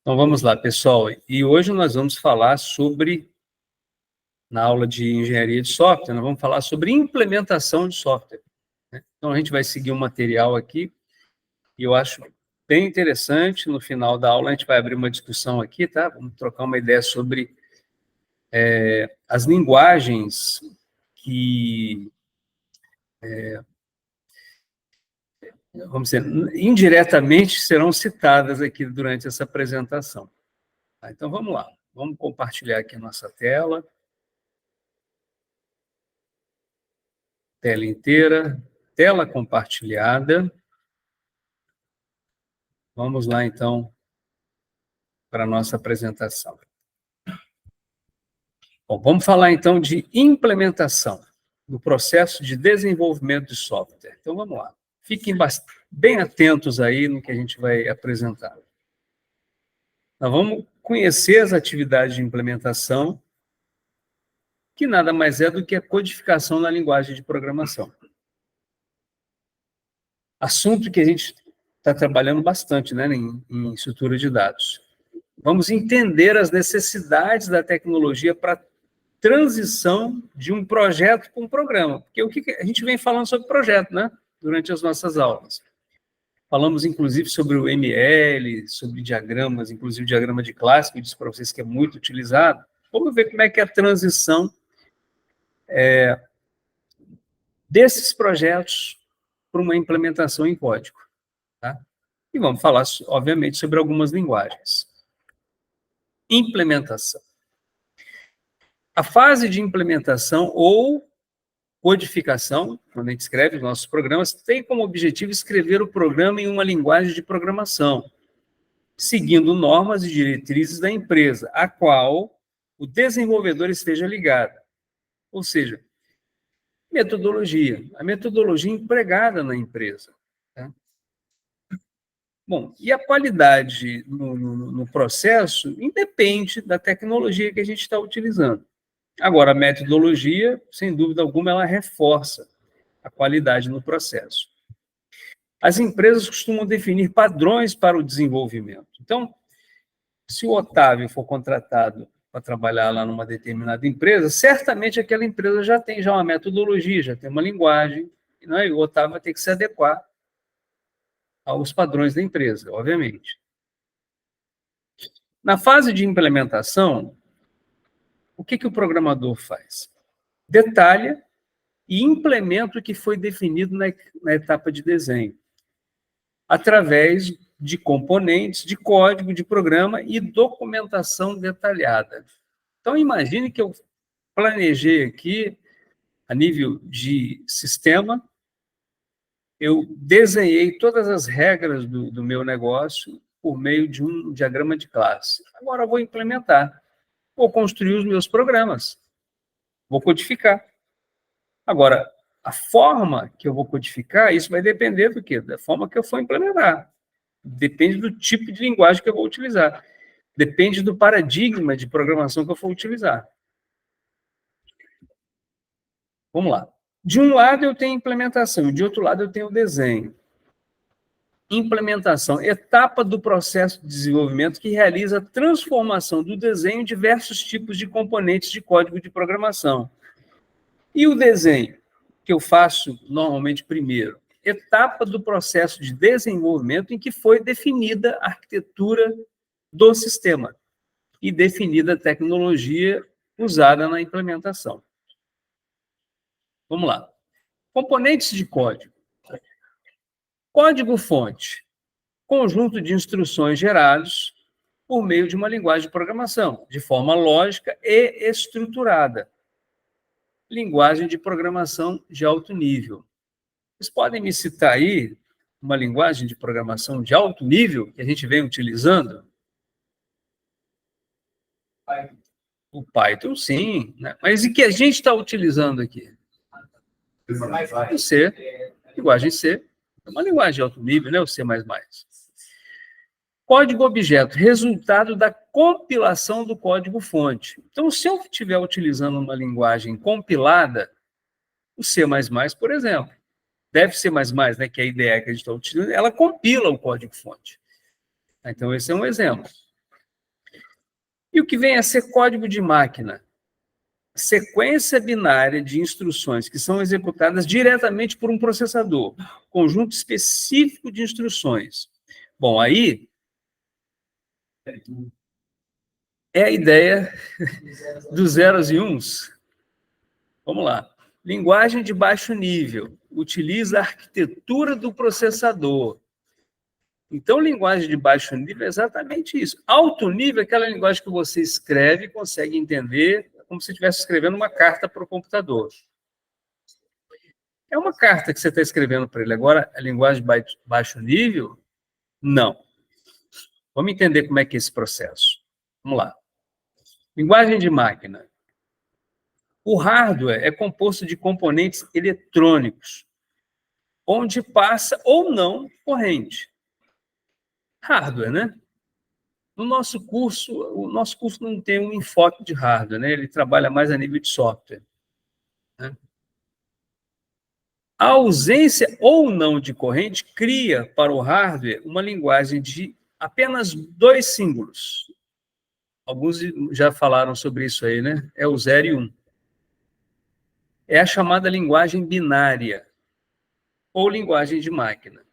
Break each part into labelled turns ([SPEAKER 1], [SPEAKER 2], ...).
[SPEAKER 1] Então, vamos lá, pessoal. E hoje nós vamos falar sobre, na aula de engenharia de software, nós vamos falar sobre implementação de software, né? Então, a gente vai seguir um material aqui, e eu acho bem interessante. No final da aula, a gente vai abrir uma discussão aqui, tá? Vamos trocar uma ideia sobre as linguagens que, vamos dizer, indiretamente serão citadas aqui durante essa apresentação. Tá? Então, vamos lá. Vamos compartilhar aqui a nossa tela. Tela inteira, tela compartilhada. Vamos lá, então, para a nossa apresentação. Bom, vamos falar, então, de implementação no processo de desenvolvimento de software. Então, vamos lá. Fiquem bem atentos aí no que a gente vai apresentar. Nós vamos conhecer as atividades de implementação, que nada mais é do que a codificação na linguagem de programação. Assunto que a gente está trabalhando bastante, né, em estrutura de dados. Vamos entender as necessidades da tecnologia para transição de um projeto para um programa. Porque o que a gente vem falando sobre projeto, né, durante as nossas aulas. Falamos, inclusive, sobre o ML, sobre diagramas, inclusive diagrama de classe, que eu disse para vocês que é muito utilizado. Vamos ver como é que é a transição desses projetos para uma implementação em código. Tá? E vamos falar, obviamente, sobre algumas linguagens. Implementação. A fase de implementação ou codificação, quando a gente escreve os nossos programas, tem como objetivo escrever o programa em uma linguagem de programação, seguindo normas e diretrizes da empresa, a qual o desenvolvedor esteja ligado. Ou seja, metodologia. A metodologia empregada na empresa. Tá? Bom, e a qualidade no processo independe da tecnologia que a gente está utilizando. Agora, a metodologia, sem dúvida alguma, ela reforça a qualidade no processo. As empresas costumam definir padrões para o desenvolvimento. Então, se o Otávio for contratado para trabalhar lá numa determinada empresa, certamente aquela empresa já tem uma metodologia, já tem uma linguagem, né? E o Otávio vai ter que se adequar aos padrões da empresa, obviamente. Na fase de implementação, o que o programador faz? Detalha e implementa o que foi definido na etapa de desenho, através de componentes, de código, de programa e documentação detalhada. Então, imagine que eu planejei aqui, a nível de sistema, eu desenhei todas as regras do meu negócio por meio de um diagrama de classe. Agora eu vou implementar, vou construir os meus programas, vou codificar. Agora, a forma que eu vou codificar, isso vai depender do quê? Da forma que eu for implementar. Depende do tipo de linguagem que eu vou utilizar. Depende do paradigma de programação que eu for utilizar. Vamos lá. De um lado eu tenho implementação, de outro lado eu tenho desenho. Implementação, etapa do processo de desenvolvimento que realiza a transformação do desenho em diversos tipos de componentes de código de programação. E o desenho, que eu faço normalmente primeiro, etapa do processo de desenvolvimento em que foi definida a arquitetura do sistema e definida a tecnologia usada na implementação. Vamos lá. Componentes de código. Código-fonte. Conjunto de instruções gerados por meio de uma linguagem de programação, de forma lógica e estruturada. Linguagem de programação de alto nível. Vocês podem me citar aí uma linguagem de programação de alto nível que a gente vem utilizando? O Python, sim, né? Mas e que a gente está utilizando aqui? O C, linguagem C, é uma linguagem de alto nível, né? O C++. Código-objeto, resultado da compilação do código-fonte. Então, se eu estiver utilizando uma linguagem compilada, o C++, por exemplo, deve ser mais, né, que é a ideia que a gente está utilizando, ela compila o código-fonte. Então, esse é um exemplo. E o que vem a ser código de máquina? Sequência binária de instruções que são executadas diretamente por um processador, conjunto específico de instruções. Bom, aí é a ideia dos zeros e uns. Vamos lá. Linguagem de baixo nível. Utiliza a arquitetura do processador. Então, linguagem de baixo nível é exatamente isso. Alto nível é aquela linguagem que você escreve e consegue entender como se estivesse escrevendo uma carta para o computador. É uma carta que você está escrevendo para ele. Agora, a linguagem de baixo nível, não. Vamos entender como é que é esse processo. Vamos lá. Linguagem de máquina. O hardware é composto de componentes eletrônicos, onde passa ou não corrente. Hardware, né? No nosso curso, o nosso curso não tem um enfoque de hardware, né? Ele trabalha mais a nível de software. Né? A ausência ou não de corrente cria para o hardware uma linguagem de apenas dois símbolos. Alguns já falaram sobre isso aí, né? É o 0 e 1. É a chamada linguagem binária, ou linguagem de máquina.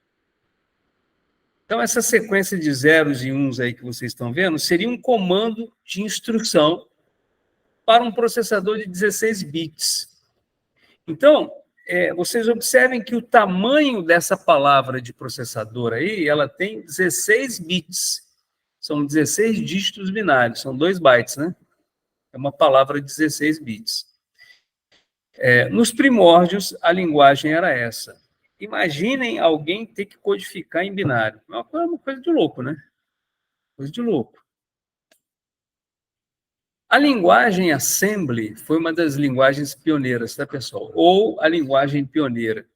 [SPEAKER 1] Então, essa sequência de zeros e uns aí que vocês estão vendo seria um comando de instrução para um processador de 16 bits. Então, vocês observem que o tamanho dessa palavra de processador aí, ela tem 16 bits. São 16 dígitos binários, são 2 bytes, né? É uma palavra de 16 bits. Nos primórdios, a linguagem era essa. Imaginem alguém ter que codificar em binário. É uma coisa de louco, né? Coisa de louco. A linguagem assembly foi uma das linguagens pioneiras, tá, pessoal? Ou a linguagem pioneira.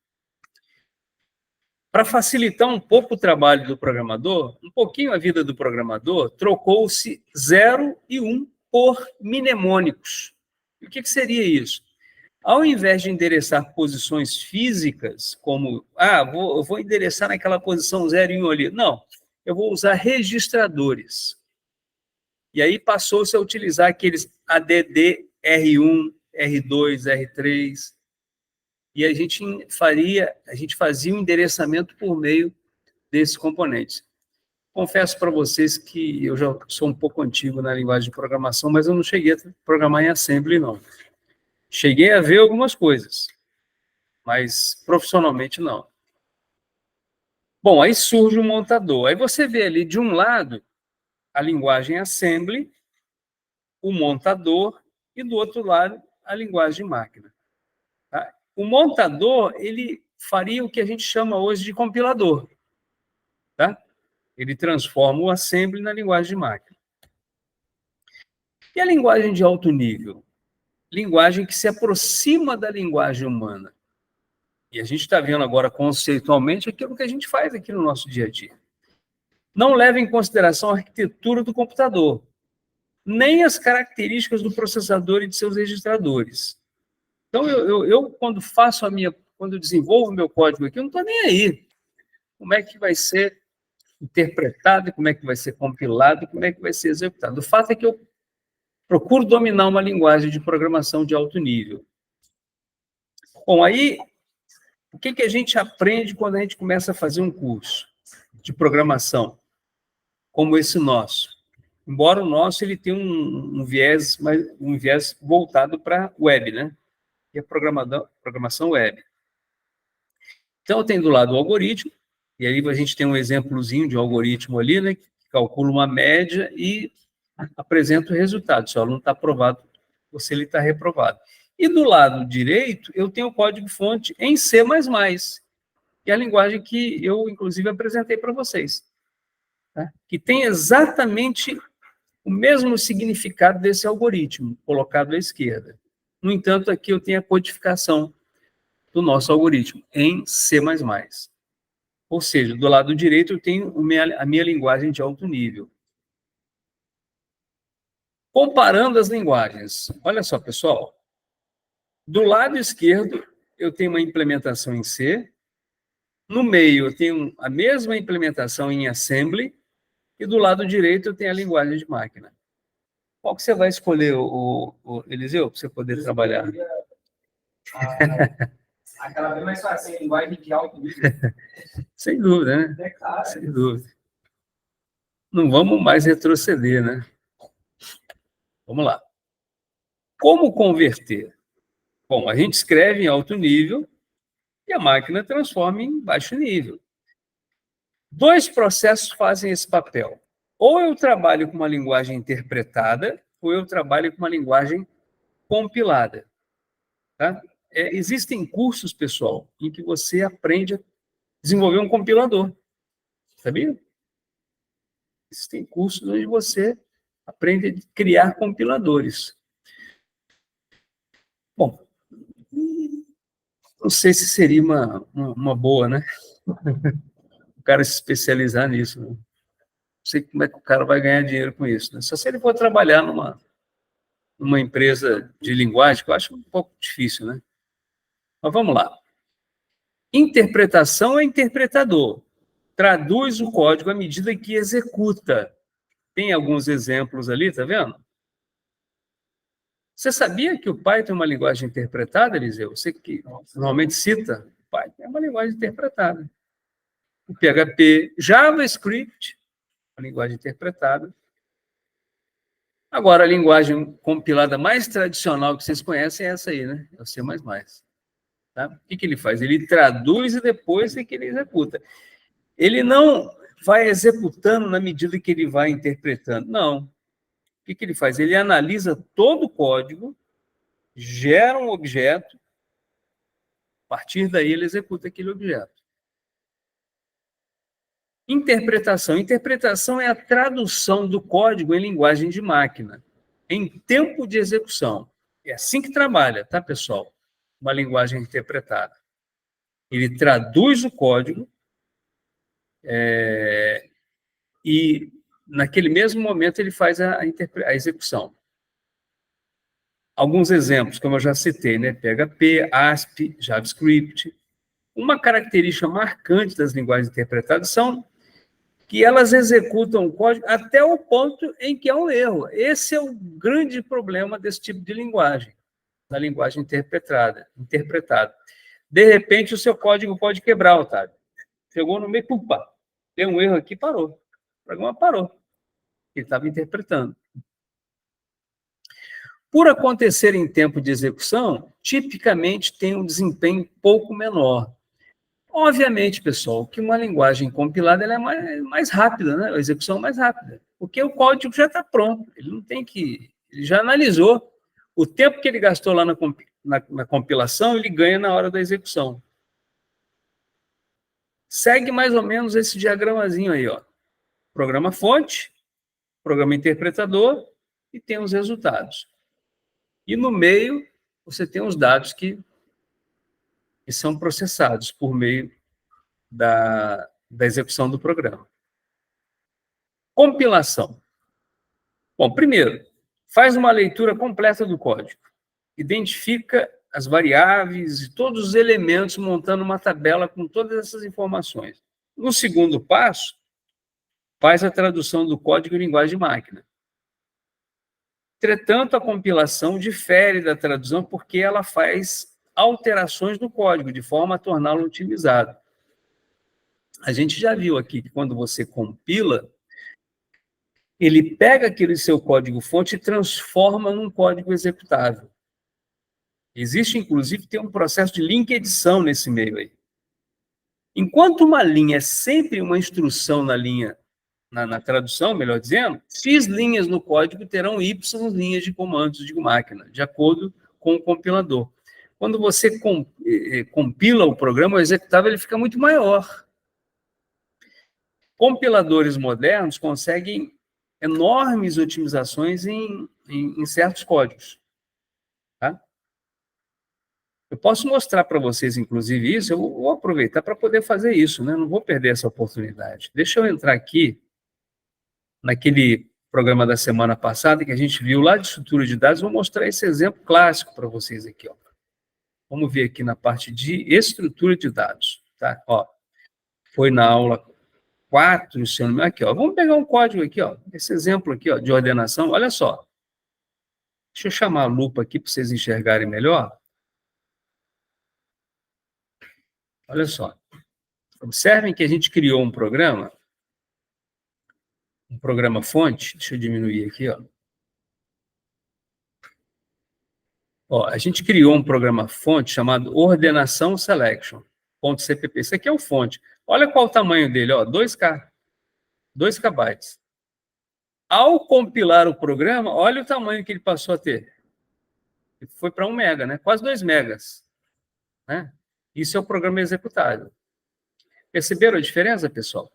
[SPEAKER 1] Para facilitar um pouco o trabalho do programador, um pouquinho a vida do programador, trocou-se 0 e 1 por mnemônicos. E o que seria isso? Ao invés de endereçar posições físicas, como, eu vou endereçar naquela posição 0 e 1 ali. Não, eu vou usar registradores. E aí passou-se a utilizar aqueles ADD R1, R2, R3, e a gente fazia um endereçamento por meio desses componentes. Confesso para vocês que eu já sou um pouco antigo na linguagem de programação, mas eu não cheguei a programar em assembly, não. Cheguei a ver algumas coisas, mas profissionalmente não. Bom, aí surge o montador. Aí você vê ali, de um lado, a linguagem assembly, o montador, e do outro lado, a linguagem máquina. Tá? O montador, ele faria o que a gente chama hoje de compilador. Tá? Ele transforma o assembly na linguagem de máquina. E a linguagem de alto nível? Linguagem que se aproxima da linguagem humana. E a gente está vendo agora conceitualmente aquilo que a gente faz aqui no nosso dia a dia. Não leva em consideração a arquitetura do computador, nem as características do processador e de seus registradores. Então, eu quando quando eu desenvolvo o meu código aqui, eu não estou nem aí. Como é que vai ser interpretado, como é que vai ser compilado, como é que vai ser executado. O fato é que eu procuro dominar uma linguagem de programação de alto nível. Bom, aí, o que a gente aprende quando a gente começa a fazer um curso de programação, como esse nosso? Embora o nosso ele tenha um viés voltado para web, né? Que é programação web. Então, tem do lado o algoritmo, e aí a gente tem um exemplozinho de algoritmo ali, né? Que calcula uma média e apresenta o resultado. Se o aluno está aprovado, ou se ele está reprovado. E do lado direito, eu tenho o código-fonte em C++, que é a linguagem que eu, inclusive, apresentei para vocês. Tá? Que tem exatamente o mesmo significado desse algoritmo, colocado à esquerda. No entanto, aqui eu tenho a codificação do nosso algoritmo em C++. Ou seja, do lado direito eu tenho a minha linguagem de alto nível. Comparando as linguagens, olha só, pessoal, do lado esquerdo eu tenho uma implementação em C, no meio eu tenho a mesma implementação em Assembly, e do lado direito eu tenho a linguagem de máquina. Qual que você vai escolher, Eliseu, para você poder trabalhar?
[SPEAKER 2] Aquela bem mais fácil, linguagem de alto nível.
[SPEAKER 1] Sem dúvida, né?
[SPEAKER 2] É claro.
[SPEAKER 1] Sem dúvida. Não vamos mais retroceder, né? Vamos lá. Como converter? Bom, a gente escreve em alto nível e a máquina transforma em baixo nível. Dois processos fazem esse papel. Ou eu trabalho com uma linguagem interpretada, ou eu trabalho com uma linguagem compilada. Tá? Existem cursos, pessoal, em que você aprende a desenvolver um compilador. Sabia? Existem cursos onde você aprende a criar compiladores. Bom, não sei se seria uma boa, né? O cara se especializar nisso. Né? Não sei como é que o cara vai ganhar dinheiro com isso. Né? Só se ele for trabalhar numa empresa de linguagem, que eu acho um pouco difícil, né? Mas vamos lá. Interpretação é interpretador. Traduz o código à medida que executa. Tem alguns exemplos ali, tá vendo? Você sabia que o Python é uma linguagem interpretada, Eliseu? Você que normalmente cita, o Python é uma linguagem interpretada. O PHP, JavaScript, uma linguagem interpretada. Agora, a linguagem compilada mais tradicional que vocês conhecem é essa aí, né? É o C++. Tá? O que ele faz? Ele traduz e depois é que ele executa. Ele não vai executando na medida que ele vai interpretando. Não. O que ele faz? Ele analisa todo o código, gera um objeto, a partir daí ele executa aquele objeto. Interpretação. Interpretação é a tradução do código em linguagem de máquina, em tempo de execução. É assim que trabalha, tá, pessoal? Uma linguagem interpretada. Ele traduz o código e, naquele mesmo momento, ele faz a execução. Alguns exemplos, como eu já citei, né? PHP, ASP, JavaScript. Uma característica marcante das linguagens interpretadas são que elas executam o código até o ponto em que há um erro. Esse é o grande problema desse tipo de linguagem, da linguagem interpretada. De repente, o seu código pode quebrar, Otávio. Chegou no meio, pupa, deu um erro aqui, parou. O programa parou. Ele estava interpretando. Por acontecer em tempo de execução, tipicamente tem um desempenho pouco menor. Obviamente, pessoal, que uma linguagem compilada ela é mais rápida, né? A execução é mais rápida, porque o código já está pronto, ele não tem que... Ele já analisou o tempo que ele gastou lá na compilação, ele ganha na hora da execução. Segue mais ou menos esse diagramazinho aí, ó. Programa fonte, programa interpretador e tem os resultados. E no meio, você tem os dados que são processados por meio da execução do programa. Compilação. Bom, primeiro, faz uma leitura completa do código. Identifica as variáveis e todos os elementos, montando uma tabela com todas essas informações. No segundo passo, faz a tradução do código em linguagem de máquina. Entretanto, a compilação difere da tradução porque ela faz alterações no código, de forma a torná-lo otimizado. A gente já viu aqui que quando você compila, ele pega aquele seu código-fonte e transforma num código executável. Existe, inclusive, tem um processo de link-edição nesse meio aí. Enquanto uma linha é sempre uma instrução na linha, na tradução, melhor dizendo, X linhas no código terão Y linhas de comandos de máquina, de acordo com o compilador. Quando você compila o programa, o executável ele fica muito maior. Compiladores modernos conseguem enormes otimizações em certos códigos. Tá? Eu posso mostrar para vocês, inclusive, isso. Eu vou aproveitar para poder fazer isso, né? Não vou perder essa oportunidade. Deixa eu entrar aqui naquele programa da semana passada que a gente viu lá de estrutura de dados. Vou mostrar esse exemplo clássico para vocês aqui. Ó. Vamos ver aqui na parte de estrutura de dados. Tá? Ó, foi na aula 4, se eu não me engano. Aqui, ó. Vamos pegar um código aqui, ó. Esse exemplo aqui, ó, de ordenação. Olha só. Deixa eu chamar a lupa aqui para vocês enxergarem melhor. Olha só. Observem que a gente criou um programa fonte. Deixa eu diminuir aqui, ó. Ó, a gente criou um programa fonte chamado ordenação selection.cpp. Isso aqui é o fonte. Olha qual o tamanho dele, ó, 2K. 2 KB. Ao compilar o programa, olha o tamanho que ele passou a ter. Foi para 1 mega, né? Quase 2 megas. Né? Isso é o programa executável. Perceberam a diferença, pessoal?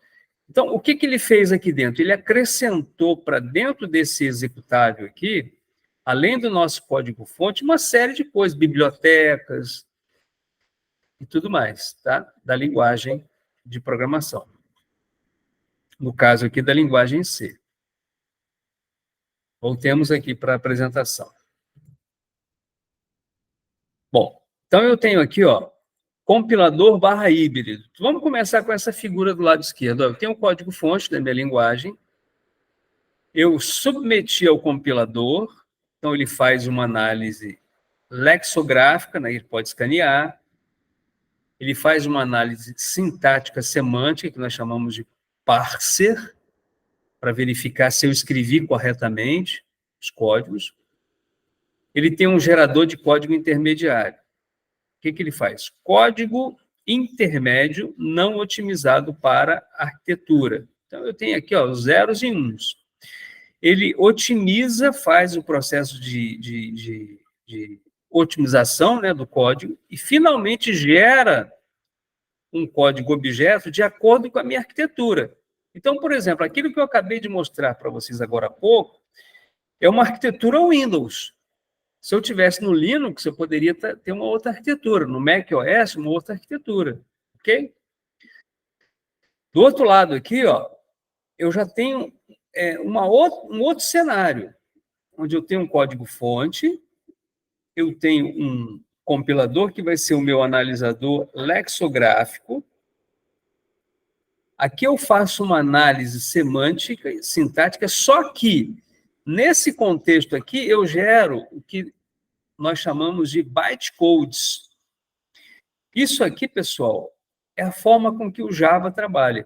[SPEAKER 1] Então, o que ele fez aqui dentro? Ele acrescentou para dentro desse executável aqui, além do nosso código-fonte, uma série de coisas, bibliotecas e tudo mais, tá? Da linguagem de programação. No caso aqui, da linguagem C. Voltemos aqui para a apresentação. Bom, então eu tenho aqui, ó, compilador / híbrido. Vamos começar com essa figura do lado esquerdo. Eu tenho o código-fonte da minha linguagem, eu submeti ao compilador, então ele faz uma análise lexicográfica, né, ele pode escanear, ele faz uma análise sintática semântica, que nós chamamos de parser, para verificar se eu escrevi corretamente os códigos. Ele tem um gerador de código intermediário. O que ele faz? Código intermédio não otimizado para arquitetura. Então, eu tenho aqui, ó, os zeros e uns. Ele otimiza, faz o processo de otimização, né, do código e, finalmente, gera um código objeto de acordo com a minha arquitetura. Então, por exemplo, aquilo que eu acabei de mostrar para vocês agora há pouco é uma arquitetura Windows. Se eu tivesse no Linux, eu poderia ter uma outra arquitetura. No macOS, uma outra arquitetura. Ok? Do outro lado aqui, ó, eu já tenho um outro cenário, onde eu tenho um código-fonte, eu tenho um compilador que vai ser o meu analisador lexicográfico. Aqui eu faço uma análise semântica e sintática, só que, nesse contexto aqui, eu gero o que nós chamamos de bytecodes. Isso aqui, pessoal, é a forma com que o Java trabalha.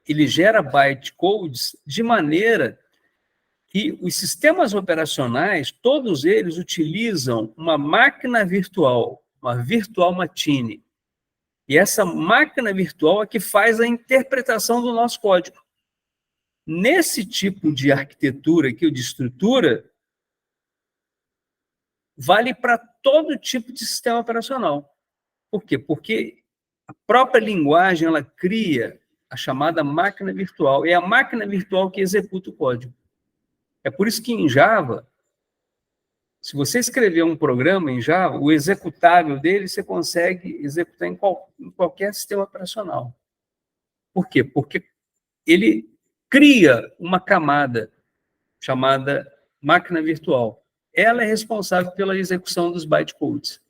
[SPEAKER 1] Ele gera bytecodes de maneira que os sistemas operacionais, todos eles utilizam uma máquina virtual, uma virtual machine. E essa máquina virtual é que faz a interpretação do nosso código. Nesse tipo de arquitetura aqui, de estrutura, vale para todo tipo de sistema operacional. Por quê? Porque a própria linguagem ela cria a chamada máquina virtual. É a máquina virtual que executa o código. É por isso que em Java, se você escrever um programa em Java, o executável dele você consegue executar em qualquer sistema operacional. Por quê? Porque ele cria uma camada chamada máquina virtual. Ela é responsável pela execução dos bytecodes,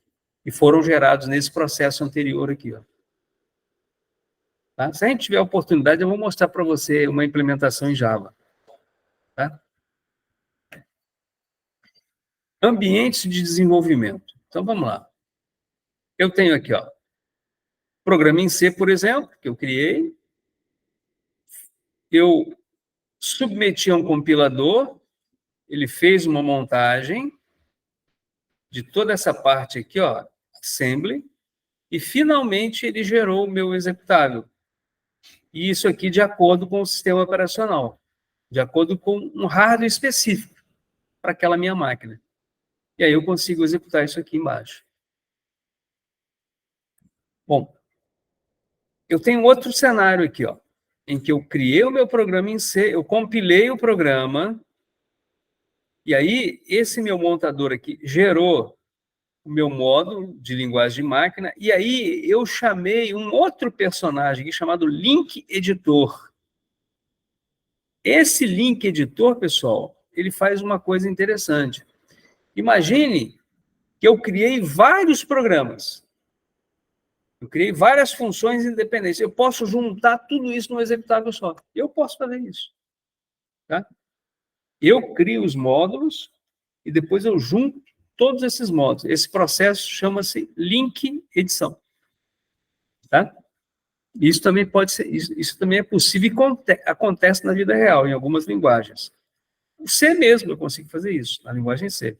[SPEAKER 1] que foram gerados nesse processo anterior aqui. Ó. Tá? Se a gente tiver a oportunidade, eu vou mostrar para você uma implementação em Java. Tá? Ambientes de desenvolvimento. Então, vamos lá. Eu tenho aqui, ó, programa em C, por exemplo, que eu criei. Eu submeti a um compilador, ele fez uma montagem de toda essa parte aqui, ó, assembly, e finalmente ele gerou o meu executável. E isso aqui de acordo com o sistema operacional, de acordo com um hardware específico para aquela minha máquina. E aí eu consigo executar isso aqui embaixo. Bom, eu tenho outro cenário aqui, ó, em que eu criei o meu programa em C, eu compilei o programa, e aí esse meu montador aqui gerou o meu módulo de linguagem de máquina, e aí eu chamei um outro personagem aqui chamado Link Editor. Esse Link Editor, pessoal, ele faz uma coisa interessante. Imagine que eu criei vários programas. Eu criei várias funções independentes. Eu posso juntar tudo isso num executável só. Eu posso fazer isso. Tá? Eu crio os módulos, e depois eu junto todos esses módulos. Esse processo chama-se link edição. Tá? Isso também pode ser, isso também é possível e acontece na vida real, em algumas linguagens. O C mesmo, eu consigo fazer isso, na linguagem C.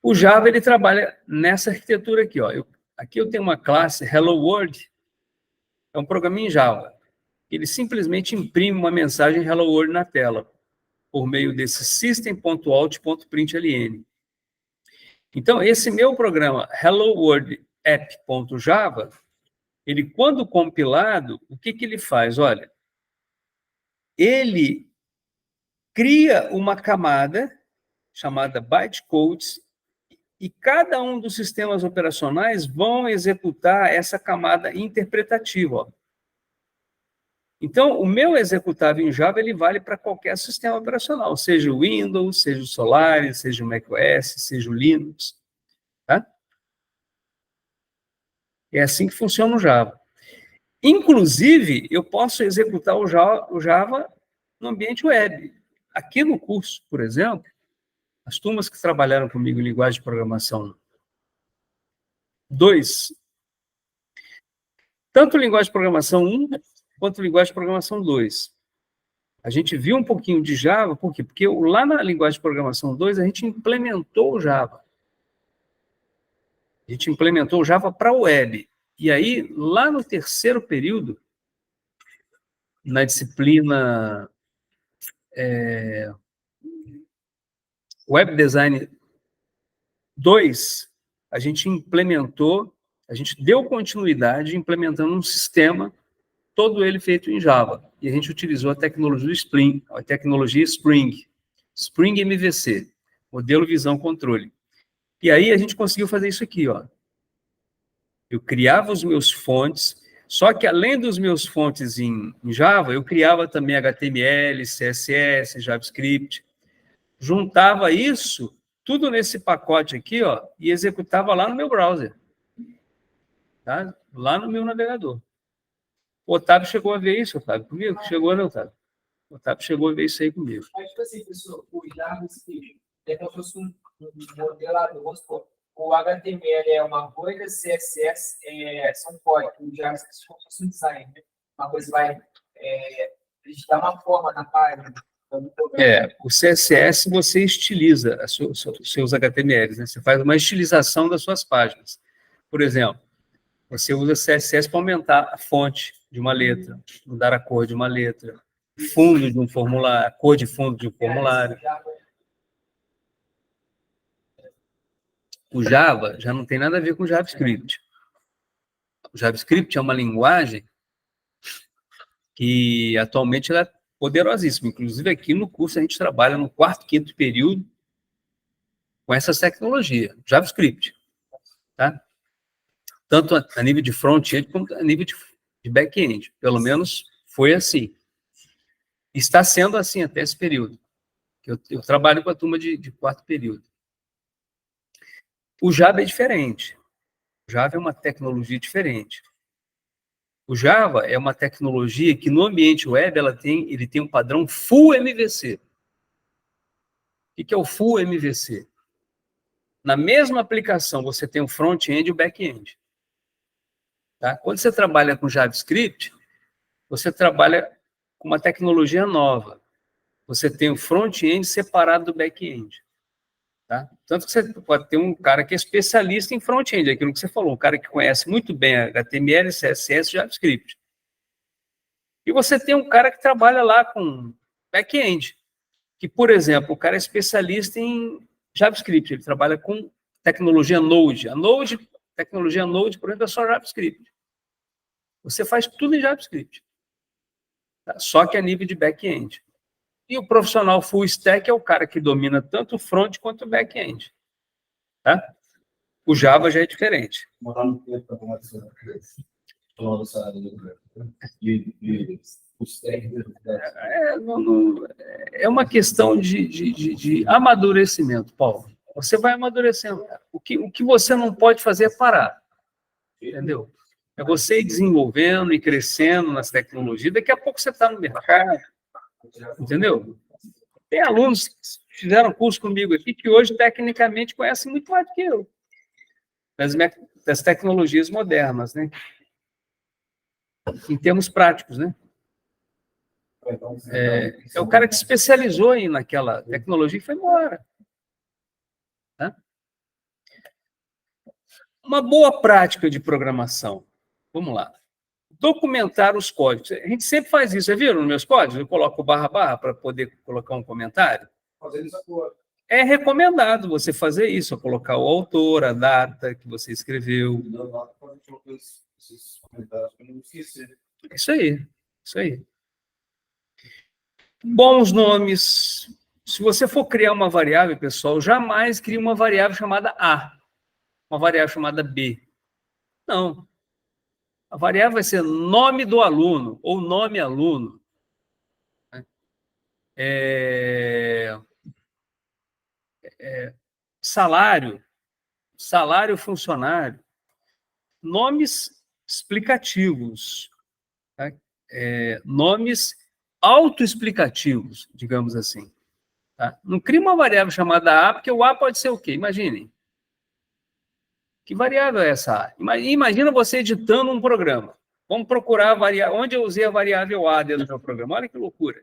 [SPEAKER 1] O Java, ele trabalha nessa arquitetura aqui, ó. Aqui eu tenho uma classe Hello World, é um programa em Java. Ele simplesmente imprime uma mensagem Hello World na tela, por meio desse system.out.println. Então, esse meu programa Hello World app.java, ele, quando compilado, o que ele faz? Olha, ele cria uma camada chamada bytecodes e cada um dos sistemas operacionais vão executar essa camada interpretativa. Ó. Então, o meu executável em Java, ele vale para qualquer sistema operacional, seja o Windows, seja o Solaris, seja o macOS, seja o Linux. Tá? É assim que funciona o Java. Inclusive, eu posso executar o Java no ambiente web. Aqui no curso, por exemplo, as turmas que trabalharam comigo em linguagem de programação 2, tanto linguagem de programação 1 quanto linguagem de programação 2. A gente viu um pouquinho de Java, por quê? Porque lá na linguagem de programação 2, a gente implementou o Java. A gente implementou o Java para a web. E aí, lá no terceiro período, na disciplina Web Design 2, a gente implementou, a gente deu continuidade implementando um sistema, todo ele feito em Java. E a gente utilizou a tecnologia Spring, Spring MVC, modelo visão controle. E aí a gente conseguiu fazer isso aqui, ó. Eu criava os meus fontes, só que além dos meus fontes em Java, eu criava também HTML, CSS, JavaScript, juntava isso tudo nesse pacote aqui, ó, e executava lá no meu browser, tá? Lá no meu navegador. O Otávio chegou a ver isso, Otávio, comigo? Chegou, né, Otávio? O Otávio chegou a ver isso aí comigo.
[SPEAKER 2] Mas, tipo assim, pessoal, o JavaScript é como se fosse um modelador, vamos supor, o HTML é uma coisa, CSS são códigos, o JavaScript é como se fosse um design, né? Uma coisa vai, a gente dá uma forma na página.
[SPEAKER 1] O CSS você estiliza os seus HTMLs, né? Você faz uma estilização das suas páginas. Por exemplo, você usa CSS para aumentar a fonte de uma letra, mudar a cor de uma letra, fundo de um formulário, a cor de fundo de um formulário. O Java já não tem nada a ver com o JavaScript. O JavaScript é uma linguagem que atualmente ela é poderosíssima. Inclusive, aqui no curso a gente trabalha no 4º, 5º período com essa tecnologia, JavaScript. Tá? Tanto a nível de front-end como a nível de back-end. Pelo menos foi assim. Está sendo assim até esse período. Eu trabalho com a turma de 4º período. O Java é diferente. O Java é uma tecnologia diferente. O Java é uma tecnologia que no ambiente web ele tem um padrão Full MVC. O que é o Full MVC? Na mesma aplicação, você tem o front-end e o back-end. Tá? Quando você trabalha com JavaScript, você trabalha com uma tecnologia nova. Você tem o front-end separado do back-end. Tá? Tanto que você pode ter um cara que é especialista em front-end, aquilo que você falou, um cara que conhece muito bem HTML, CSS e JavaScript. E você tem um cara que trabalha lá com back-end, que, por exemplo, o cara é especialista em JavaScript, ele trabalha com tecnologia Node. A tecnologia Node, por exemplo, é só JavaScript. Você faz tudo em JavaScript, tá? Só que a nível de back-end. E o profissional full stack é o cara que domina tanto o front quanto o back-end. Tá? O Java já é diferente. É uma questão de amadurecimento, Paulo. Você vai amadurecendo. O que você não pode fazer é parar. Entendeu? É você ir desenvolvendo e crescendo nas tecnologias. Daqui a pouco você está no mercado. Entendeu? Tem alunos fizeram curso comigo aqui, que hoje, tecnicamente, conhecem muito mais do que eu, das tecnologias modernas, né? Em termos práticos, né? É o cara que se especializou aí naquela tecnologia e foi embora. Tá? Uma boa prática de programação. Vamos lá. Documentar os códigos. A gente sempre faz isso, você viu nos meus códigos? Eu coloco o barra para poder colocar um comentário.
[SPEAKER 3] Fazendo isso agora.
[SPEAKER 1] É recomendado você fazer isso, colocar o autor, a data que você escreveu.
[SPEAKER 3] Esses comentários para não esquecer.
[SPEAKER 1] Isso aí, isso aí. Bons nomes. Se você for criar uma variável, pessoal, jamais crie uma variável chamada A, uma variável chamada B. Não. A variável vai ser nome do aluno ou nome aluno. Salário, salário funcionário. Nomes explicativos. Tá? Nomes autoexplicativos, digamos assim. Tá? Não crie uma variável chamada A, porque o A pode ser o quê? Imaginem. Que variável é essa A? Imagina você editando um programa. Vamos procurar a variável. Onde eu usei a variável A dentro do meu programa? Olha que loucura.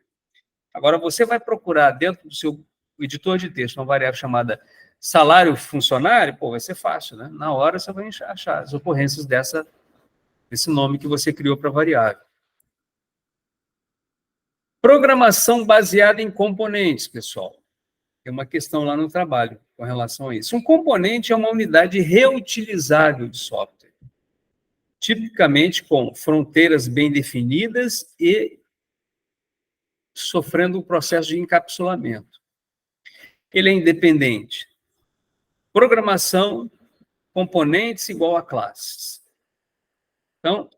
[SPEAKER 1] Agora, você vai procurar dentro do seu editor de texto uma variável chamada salário funcionário, pô, vai ser fácil, né? Na hora você vai achar as ocorrências desse nome que você criou para a variável. Programação baseada em componentes, pessoal. Tem uma questão lá no trabalho com relação a isso. Um componente é uma unidade reutilizável de software, tipicamente com fronteiras bem definidas e sofrendo um processo de encapsulamento. Ele é independente. Programação, componentes igual a classes. Então,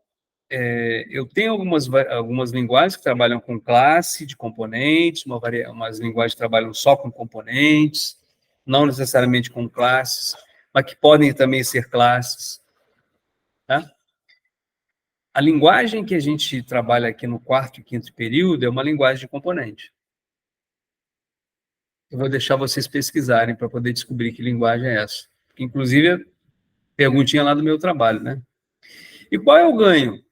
[SPEAKER 1] eu tenho algumas linguagens que trabalham com classe de componentes, umas linguagens que trabalham só com componentes, não necessariamente com classes, mas que podem também ser classes. Tá? A linguagem que a gente trabalha aqui no quarto e quinto período é uma linguagem de componente. Eu vou deixar vocês pesquisarem para poder descobrir que linguagem é essa. Inclusive, perguntinha lá do meu trabalho, né? E qual é o ganho?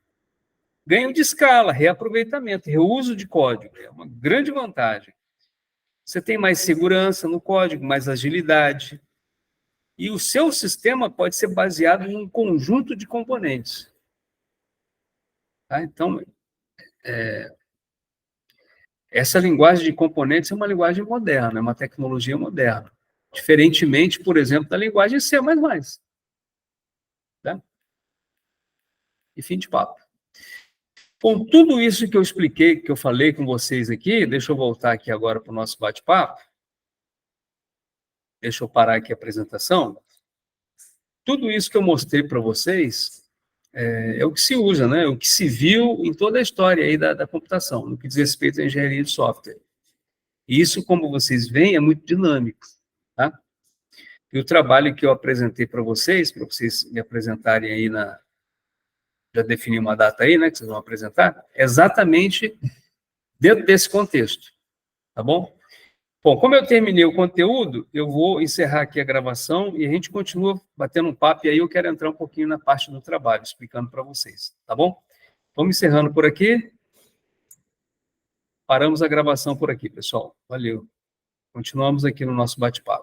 [SPEAKER 1] Ganho de escala, reaproveitamento, reuso de código. É uma grande vantagem. Você tem mais segurança no código, mais agilidade. E o seu sistema pode ser baseado em um conjunto de componentes. Tá? Então, essa linguagem de componentes é uma linguagem moderna, é uma tecnologia moderna. Diferentemente, por exemplo, da linguagem C++. Tá? E fim de papo. Com tudo isso que eu expliquei, que eu falei com vocês aqui, deixa eu voltar aqui agora para o nosso bate-papo. Deixa eu parar aqui a apresentação. Tudo isso que eu mostrei para vocês é o que se usa, né? O que se viu em toda a história aí da computação, no que diz respeito à engenharia de software. E isso, como vocês veem, é muito dinâmico. Tá? E o trabalho que eu apresentei para vocês me apresentarem aí já defini uma data aí, né, que vocês vão apresentar, exatamente dentro desse contexto, tá bom? Bom, como eu terminei o conteúdo, eu vou encerrar aqui a gravação e a gente continua batendo um papo, e aí eu quero entrar um pouquinho na parte do trabalho, explicando para vocês, tá bom? Vamos encerrando por aqui. Paramos a gravação por aqui, pessoal. Valeu. Continuamos aqui no nosso bate-papo.